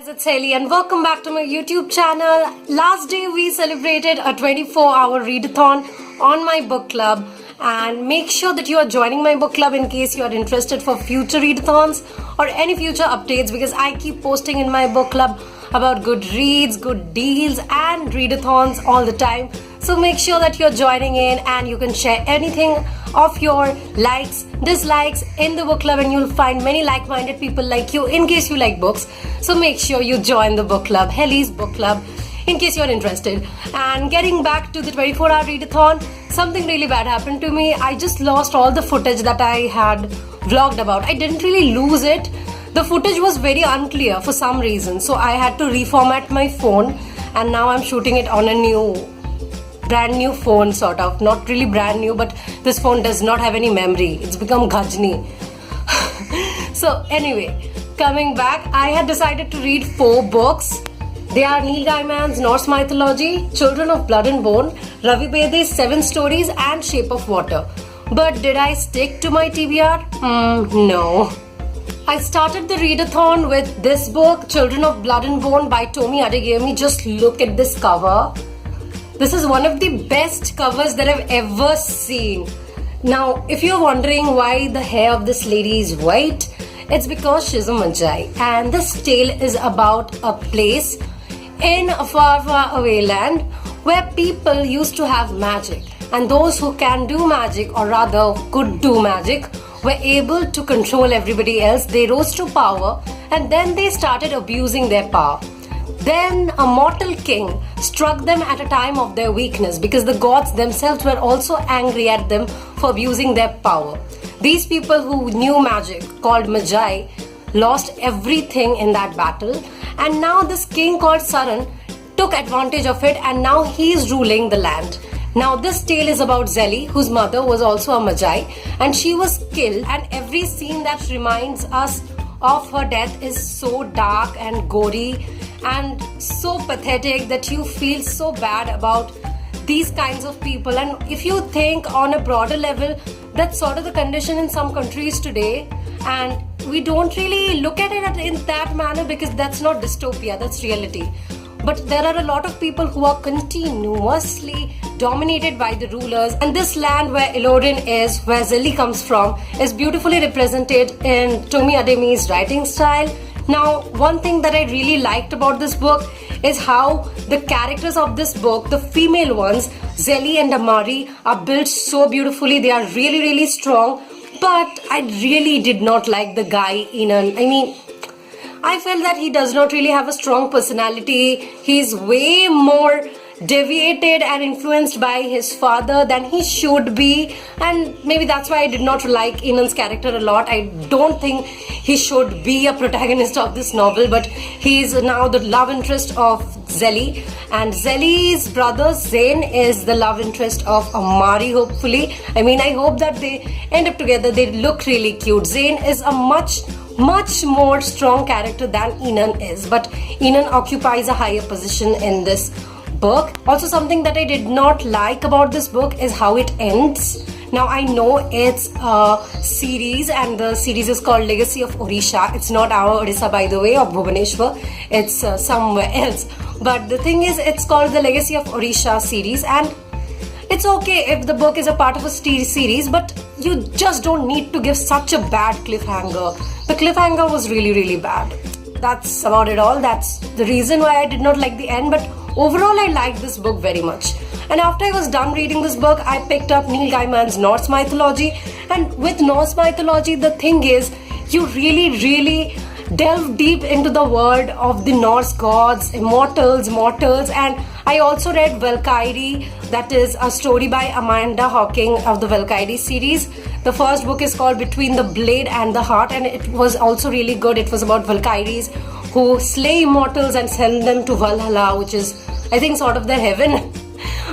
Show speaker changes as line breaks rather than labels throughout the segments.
It's Helly and welcome back to my YouTube channel. Last day we celebrated a 24-hour readathon on my book club, and make sure that you are joining my book club in case you are interested for future readathons or any future updates, because I keep posting in my book club about good reads, good deals and readathons all the time. So make sure that you're joining in, and you can share anything of your likes, dislikes in the book club, and you'll find many like-minded people like you in case you like books. So make sure you join the book club, Helly's book club, in case you're interested. And getting back to the 24-hour readathon, something really bad happened to me. I just lost all the footage that I had vlogged about. I didn't really lose it. The footage was very unclear for some reason, so I had to reformat my phone, and now I'm shooting it on a brand new phone, sort of. Not really brand new, but this phone does not have any memory. It's become Ghajni. So anyway, coming back, I had decided to read 4 books. They are Neil Gaiman's Norse Mythology, Children of Blood and Bone, Ravi Bede's 7 Stories and Shape of Water. But did I stick to my TBR? No. I started the readathon with this book, Children of Blood and Bone by Tomi Adeyemi. Just look at this cover. This is one of the best covers that I've ever seen. Now, if you're wondering why the hair of this lady is white, it's because she's a Magi. And this tale is about a place in a far, far away land where people used to have magic. And those who can do magic, or rather could do magic, were able to control everybody else. They rose to power, and then they started abusing their power. Then a mortal king struck them at a time of their weakness, because the gods themselves were also angry at them for abusing their power. These people who knew magic, called Magi, lost everything in that battle, and now this king called Saran took advantage of it, and now he is ruling the land. Now this tale is about Zelly, whose mother was also a Magi, and she was killed, and every scene that reminds us of her death is so dark and gory and so pathetic that you feel so bad about these kinds of people. And if you think on a broader level, that's sort of the condition in some countries today, and we don't really look at it in that manner because that's not dystopia, that's reality. But there are a lot of people who are continuously dominated by the rulers, and this land where Elorin is, where Zelly comes from, is beautifully represented in Tomi Adeyemi's writing style. Now, one thing that I really liked about this book is how the characters of this book, the female ones, Zelly and Amari, are built so beautifully. They are really, really strong. But I really did not like the guy, Inan. I felt that he does not really have a strong personality. He's way more deviated and influenced by his father than he should be, and maybe that's why I did not like Inan's character a lot. I don't think he should be a protagonist of this novel, but he is now the love interest of Zelly, and Zelly's brother Zain is the love interest of Amari, hopefully. I hope that they end up together. They look really cute. Zain is a much more strong character than Inan is, but Inan occupies a higher position in this book. Also, something that I did not like about this book is how it ends. Now, I know it's a series, and the series is called Legacy of Odisha. It's not our Odisha, by the way, of Bhubaneswar. It's somewhere else. But the thing is, it's called the Legacy of Odisha series, and it's okay if the book is a part of a series, but you just don't need to give such a bad cliffhanger. The cliffhanger was really, really bad. That's about it all. That's the reason why I did not like the end, but overall I liked this book very much. And after I was done reading this book, I picked up Neil Gaiman's Norse Mythology. And with Norse Mythology, the thing is, you really delve deep into the world of the Norse gods, immortals, mortals, and I also read Valkyrie, that is a story by Amanda Hawking of the Valkyrie series. The first book is called Between the Blade and the Heart, and it was also really good. It was about Valkyries who slay immortals and send them to Valhalla, which is, I think, sort of their heaven.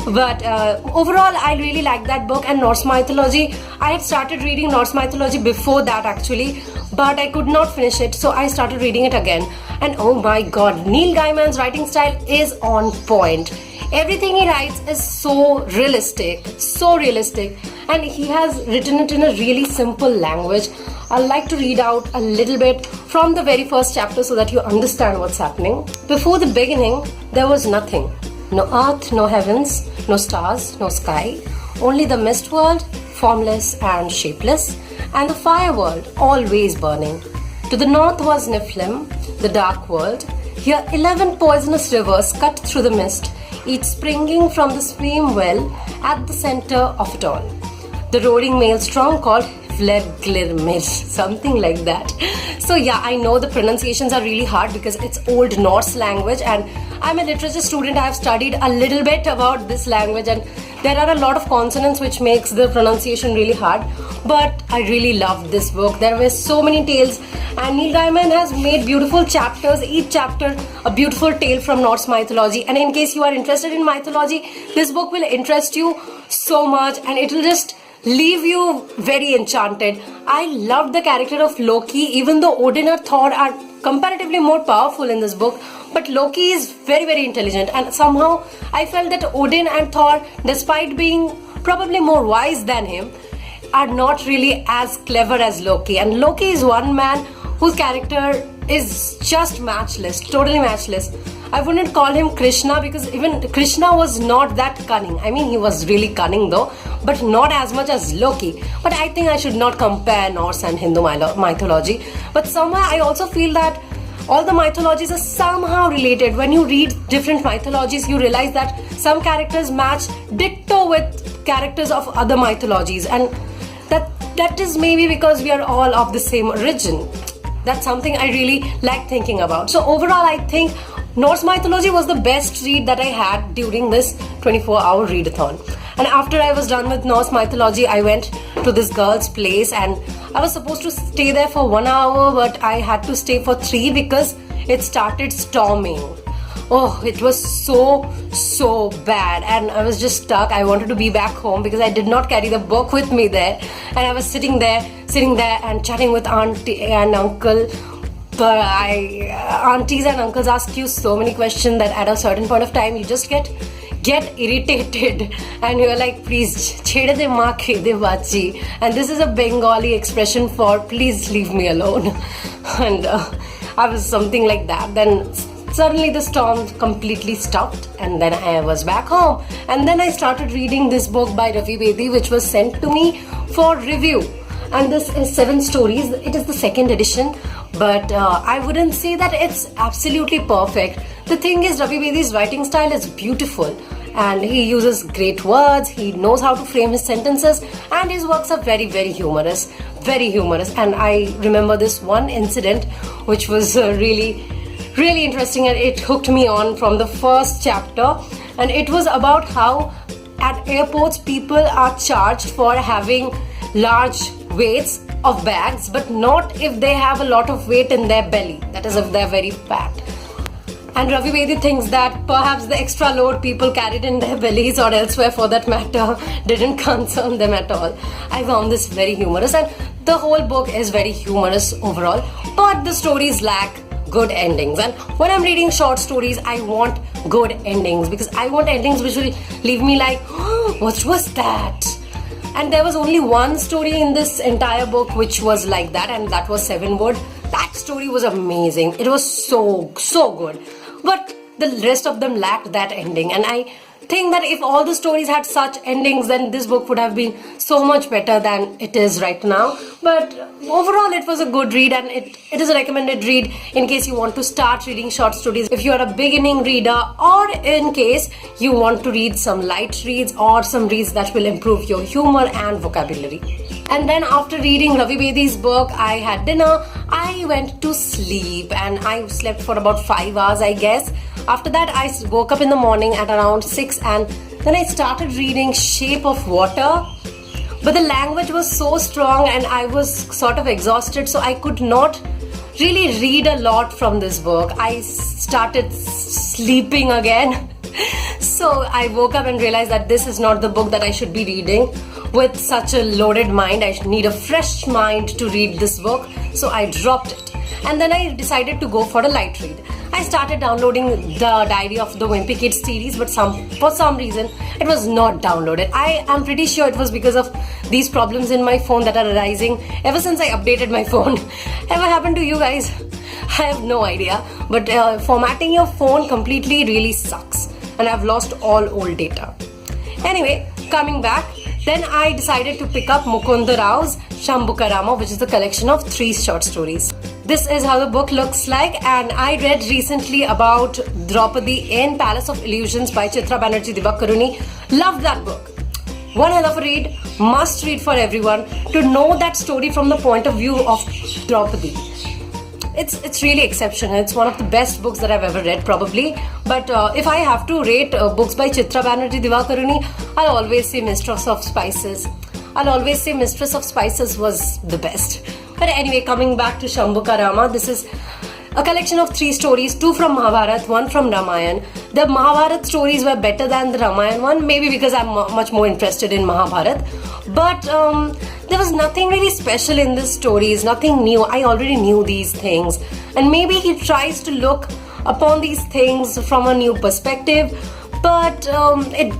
But overall, I really liked that book. And Norse Mythology, I had started reading Norse Mythology before that actually, but I could not finish it, so I started reading it again. And oh my god, Neil Gaiman's writing style is on point. Everything he writes is so realistic, and he has written it in a really simple language. I'd like to read out a little bit from the very first chapter so that you understand what's happening. Before the beginning, there was nothing. No earth, no heavens, no stars, no sky. Only the mist world, formless and shapeless, and the fire world, always burning. To the north was Nephilim, the dark world. Here 11 poisonous rivers cut through the mist, each springing from the stream well at the center of it all. The roaring maelstrom called Vledglir, something like that. So yeah, I know the pronunciations are really hard because it's Old Norse language, and I'm a literature student. I've studied a little bit about this language, and there are a lot of consonants which makes the pronunciation really hard. But I really loved this book. There were so many tales, and Neil Gaiman has made beautiful chapters, each chapter a beautiful tale from Norse mythology. And in case you are interested in mythology, this book will interest you so much, and it will just leave you very enchanted. I loved the character of Loki, even though Odin or Thor are comparatively more powerful in this book, but Loki is very, very intelligent, and somehow I felt that Odin and Thor, despite being probably more wise than him, are not really as clever as Loki. And Loki is one man whose character is just matchless, totally matchless. I wouldn't call him Krishna because even Krishna was not that cunning. I mean, he was really cunning though, but not as much as Loki. But I think I should not compare Norse and Hindu mythology. But somehow I also feel that all the mythologies are somehow related. When you read different mythologies, you realize that some characters match ditto with characters of other mythologies, and that is maybe because we are all of the same origin. That's something I really like thinking about. So overall, I think Norse mythology was the best read that I had during this 24-hour readathon. And after I was done with Norse mythology, I went to this girl's place, and I was supposed to stay there for 1 hour, but I had to stay for 3 because it started storming. Oh, it was so bad, and I was just stuck. I wanted to be back home because I did not carry the book with me there, and I was sitting there and chatting with auntie and uncle. But aunties and uncles ask you so many questions that at a certain point of time you just get irritated, and you're like, please chhede de maa khede bachi, and this is a Bengali expression for please leave me alone. And I was something like that. Then suddenly the storm completely stopped, and then I was back home, and then I started reading this book by Ravi Bedi, which was sent to me for review. And this is 7 stories. It is the 2nd edition, but I wouldn't say that it's absolutely perfect. The thing is, Ravi Bedi's writing style is beautiful, and he uses great words. He knows how to frame his sentences, and his works are very, very humorous. And I remember this one incident which was really interesting, and it hooked me on from the first chapter. And it was about how at airports people are charged for having large weights of bags, but not if they have a lot of weight in their belly, that is if they're very fat. And Ravi Bedi thinks that perhaps the extra load people carried in their bellies or elsewhere for that matter didn't concern them at all. I found this very humorous, and the whole book is very humorous overall, but the stories lack good endings. And when I'm reading short stories, I want good endings, because I want endings which will leave me like, oh, what was that? And there was only one story in this entire book which was like that, and that was Sevenwood. That story was amazing. It was so good. But the rest of them lacked that ending, and I think that if all the stories had such endings, then this book would have been so much better than it is right now. But overall, it was a good read, and it is a recommended read in case you want to start reading short stories, if you are a beginning reader, or in case you want to read some light reads or some reads that will improve your humor and vocabulary. And then after reading Ravi Bedi's book, I had dinner, I went to sleep, and I slept for about 5 hours, I guess. After that, I woke up in the morning at around 6, and then I started reading Shape of Water. But the language was so strong and I was sort of exhausted, so I could not really read a lot from this book. I started sleeping again. So I woke up and realized that this is not the book that I should be reading with such a loaded mind. I need a fresh mind to read this book. So I dropped it. And then I decided to go for a light read. I started downloading the Diary of the Wimpy Kid series, but for some reason it was not downloaded. I am pretty sure it was because of these problems in my phone that are arising ever since I updated my phone. Ever happened to you guys? I have no idea, but formatting your phone completely really sucks, and I've lost all old data. Anyway, coming back, then I decided to pick up Mukunda Rao's Shambhu Kurama, which is the collection of 3 short stories. This is how the book looks like, and I read recently about Draupadi in Palace of Illusions by Chitra Banerjee Divakaruni. Loved that book. One hell of a read, must read for everyone to know that story from the point of view of Draupadi. It's really exceptional. It's one of the best books that I've ever read, probably. But if I have to rate books by Chitra Banerjee Divakaruni, I'll always say Mistress of Spices. I'll always say Mistress of Spices was the best. But anyway, coming back to Shambhu Kurama, this is a collection of 3 stories, 2 from Mahabharata, 1 from Ramayana. The Mahabharata stories were better than the Ramayana one, maybe because I'm much more interested in Mahabharata. But there was nothing really special in these stories, nothing new. I already knew these things. And maybe he tries to look upon these things from a new perspective, but it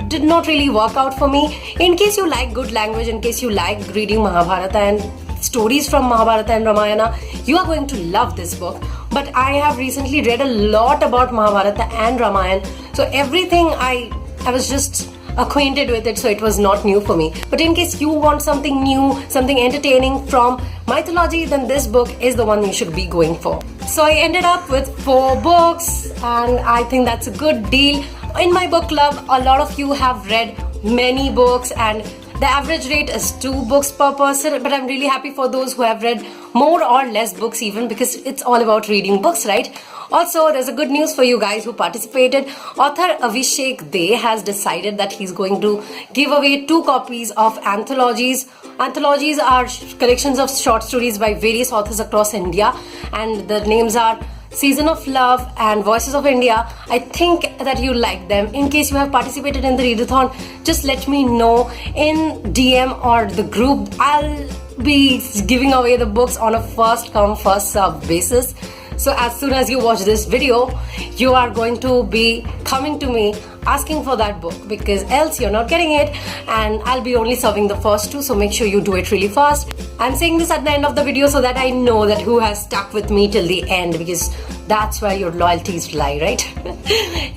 did not really work out for me. In case you like good language, in case you like reading Mahabharata and stories from Mahabharata and Ramayana, you are going to love this book. But I have recently read a lot about Mahabharata and Ramayana, so everything I was just acquainted with it, so it was not new for me. But in case you want something new, something entertaining from mythology, then this book is the one you should be going for. So I ended up with 4 books, and I think that's a good deal. In my book club, a lot of you have read many books, and the average rate is 2 books per person, but I'm really happy for those who have read more or less books even, because it's all about reading books, right? Also, there's a good news for you guys who participated. Author Avishek Dey has decided that he's going to give away 2 copies of anthologies. Anthologies are collections of short stories by various authors across India, and the names are Season of Love and Voices of India. I think that you like them. In case you have participated in the readathon, just let me know in DM or the group. I'll be giving away the books on a first come first serve basis. So as soon as you watch this video, you are going to be coming to me asking for that book, because else you're not getting it, and I'll be only serving the first 2, so make sure you do it really fast. I'm saying this at the end of the video so that I know that who has stuck with me till the end, because that's where your loyalties lie, right?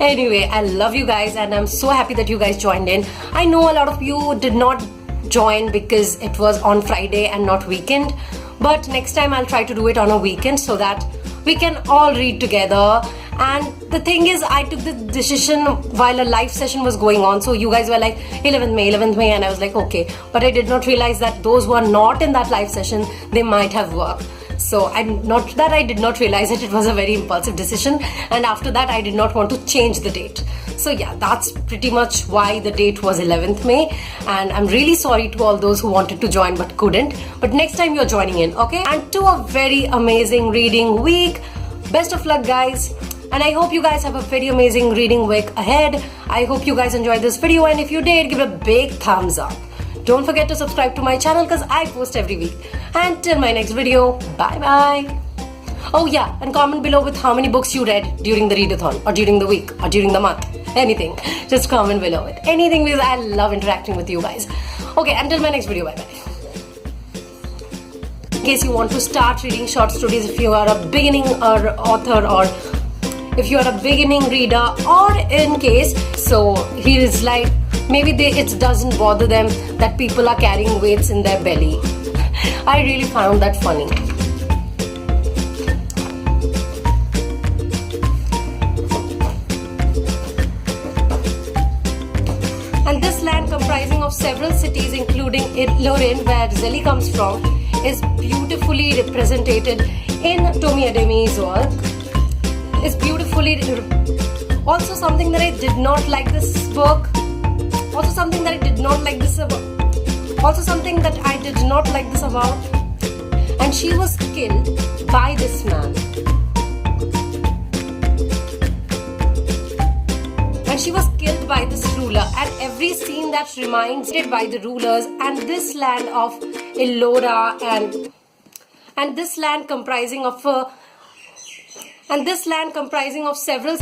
Anyway, I love you guys, and I'm so happy that you guys joined in. I know a lot of you did not join because it was on Friday and not weekend, but next time I'll try to do it on a weekend so that we can all read together. And the thing is, I took the decision while a live session was going on, so you guys were like 11th May, and I was like okay, but I did not realize that those who are not in that live session, they might have work. So I did not realize it was a very impulsive decision, and after that I did not want to change the date. So yeah, that's pretty much why the date was 11th May, and I'm really sorry to all those who wanted to join but couldn't. But next time you're joining in, okay? And to a very amazing reading week. Best of luck, guys. And I hope you guys have a very amazing reading week ahead. I hope you guys enjoyed this video, and if you did, give it a big thumbs up. Don't forget to subscribe to my channel because I post every week. And till my next video, bye bye. Oh yeah, and comment below with how many books you read during the readathon, or during the week, or during the month. Anything. Just comment below with anything, because I love interacting with you guys. Okay, until my next video, bye bye. In case you want to start reading short stories, if you are a beginning author, or if you are a beginning reader, or in case, so here is like, maybe it doesn't bother them that people are carrying weights in their belly. I really found that funny. And this land, comprising of several cities including Lorin, where Helly comes from, is beautifully represented in Tomi Adeyemi's work. It's beautifully... Also something that I did not like this book. Also something that I did not like this about. And she was killed by this man. And she was killed by this ruler. And every scene that reminds it by the rulers and this land of Ellora and this land comprising of and this land comprising of several